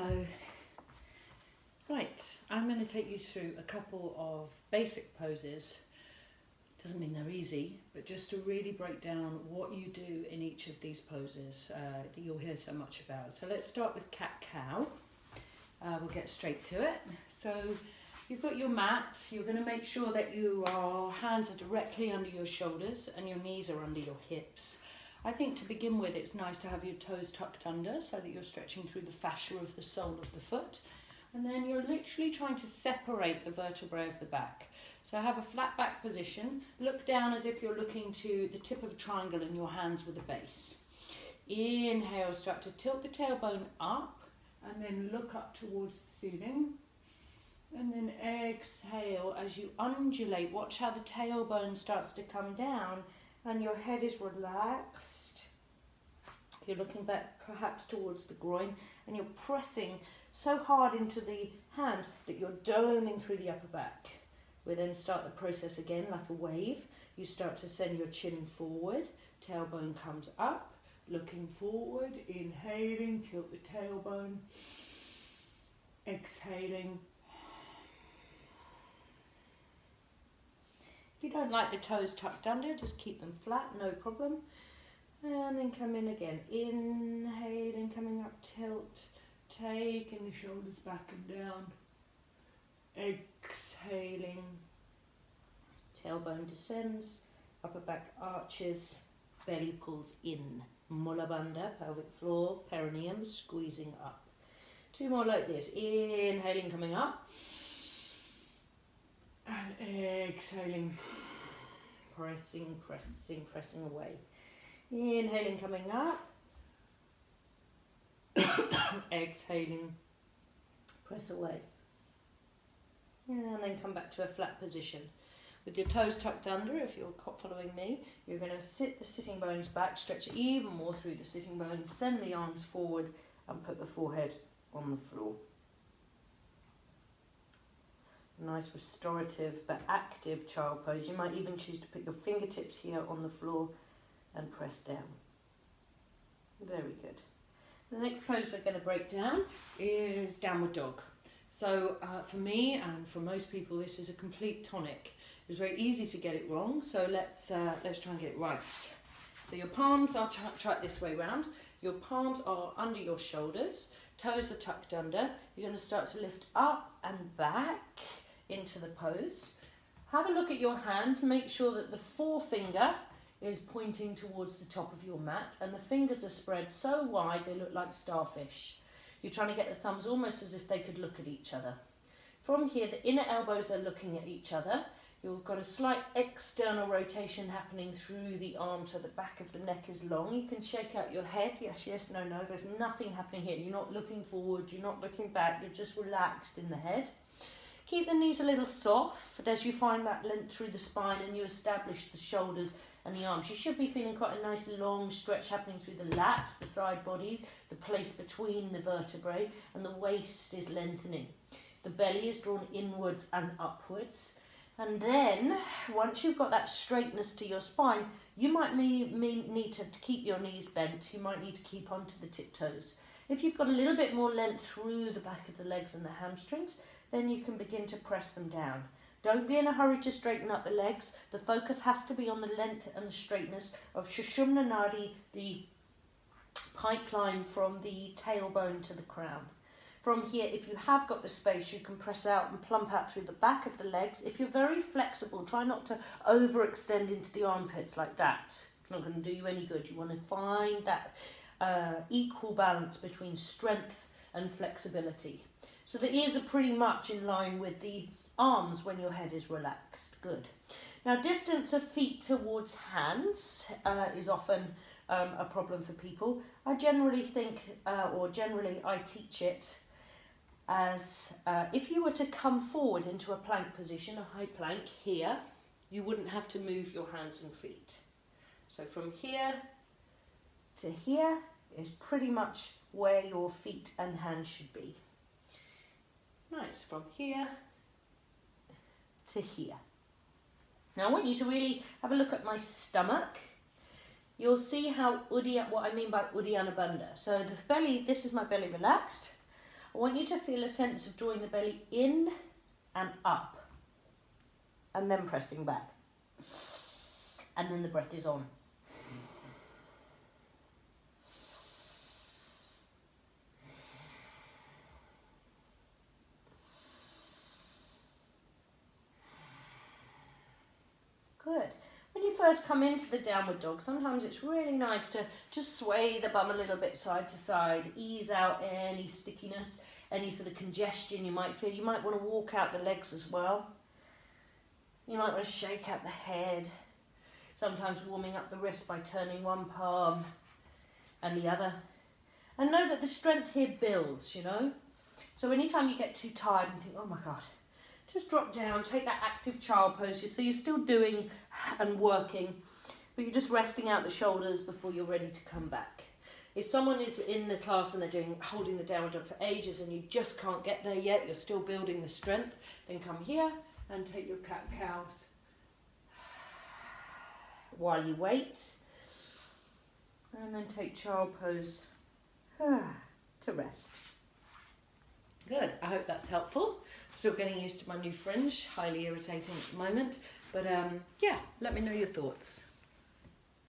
Hello. Right, I'm going to take you through a couple of basic poses. Doesn't mean they're easy, but just to really break down what you do in each of these poses that you'll hear so much about. So let's start with cat-cow. We'll get straight to it. So you've got your mat. You're going to make sure that your hands are directly under your shoulders and your knees are under your hips. I think to begin with, it's nice to have your toes tucked under so that you're stretching through the fascia of the sole of the foot. And then you're literally trying to separate the vertebrae of the back. So have a flat back position. Look down as if you're looking to the tip of a triangle in your hands with a base. Inhale, start to tilt the tailbone up and then look up towards the ceiling. And then exhale as you undulate. Watch how the tailbone starts to come down and your head is relaxed. You're looking back perhaps towards the groin and you're pressing so hard into the hands that you're doming through the upper back. We then start the process again like a wave. You start to send your chin forward, tailbone comes up, looking forward, inhaling, tilt the tailbone, exhaling. If you don't like the toes tucked under, just keep them flat, no problem. And then come in again, inhaling, coming up, tilt, taking the shoulders back and down, exhaling, tailbone descends, upper back arches, belly pulls in, Mula Bandha, pelvic floor, perineum squeezing up. Two more like this, inhaling, coming up, and exhaling, pressing, pressing, pressing away. Inhaling, coming up, exhaling, press away. And then come back to a flat position. With your toes tucked under, if you're following me, you're going to sit the sitting bones back, stretch even more through the sitting bones, send the arms forward and put the forehead on the floor. Nice restorative but active child pose. You might even choose to put your fingertips here on the floor and press down. Very good. The next pose we're going to break down is downward dog. So for me and for most people, this is a complete tonic. It's very easy to get it wrong, so let's try and get it right. So your palms are try it this way round. Your palms are under your shoulders, toes are tucked under. You're going to start to lift up and back into the pose. Have a look at your hands. Make sure that the forefinger is pointing towards the top of your mat and the fingers are spread so wide they look like starfish. You're trying to get the thumbs almost as if they could look at each other. From here, the inner elbows are looking at each other. You've got a slight external rotation happening through the arm so the back of the neck is long. You can shake out your head. Yes, yes, no, no. There's nothing happening here. You're not looking forward. You're not looking back. You're just relaxed in the head. Keep the knees a little soft as you find that length through the spine and you establish the shoulders and the arms. You should be feeling quite a nice long stretch happening through the lats, the side bodies, the place between the vertebrae, and the waist is lengthening. The belly is drawn inwards and upwards. And then, once you've got that straightness to your spine, you might need to keep your knees bent. You might need to keep onto the tiptoes. If you've got a little bit more length through the back of the legs and the hamstrings, then you can begin to press them down. Don't be in a hurry to straighten up the legs. The focus has to be on the length and the straightness of Sushumna Nadi, the pipeline from the tailbone to the crown. From here, if you have got the space, you can press out and plump out through the back of the legs. If you're very flexible, try not to overextend into the armpits like that. It's not going to do you any good. You want to find that equal balance between strength and flexibility. So the ears are pretty much in line with the arms when your head is relaxed. Good. Now, distance of feet towards hands is often a problem for people. I generally think, I teach it as if you were to come forward into a plank position, a high plank here, you wouldn't have to move your hands and feet. So from here to here is pretty much where your feet and hands should be. Nice, from here to here. Now I want you to really have a look at my stomach. You'll see how what I mean by Uddiyana Bandha. So the belly, this is my belly relaxed. I want you to feel a sense of drawing the belly in and up, and then pressing back. And then the breath is on. Good. When you first come into the downward dog, sometimes it's really nice to just sway the bum a little bit side to side, ease out any stickiness, any sort of congestion you might feel. You might want to walk out the legs as well. You might want to shake out the head. Sometimes warming up the wrist by turning one palm and the other. And know that the strength here builds, you know. So anytime you get too tired and think, oh my God, just drop down, take that active child pose. So you're still doing and working, but you're just resting out the shoulders before you're ready to come back. If someone is in the class and they're holding the downward dog for ages and you just can't get there yet, you're still building the strength, then come here and take your cat-cows while you wait. And then take child pose to rest. Good, I hope that's helpful. Still getting used to my new fringe, highly irritating at the moment. But yeah, let me know your thoughts.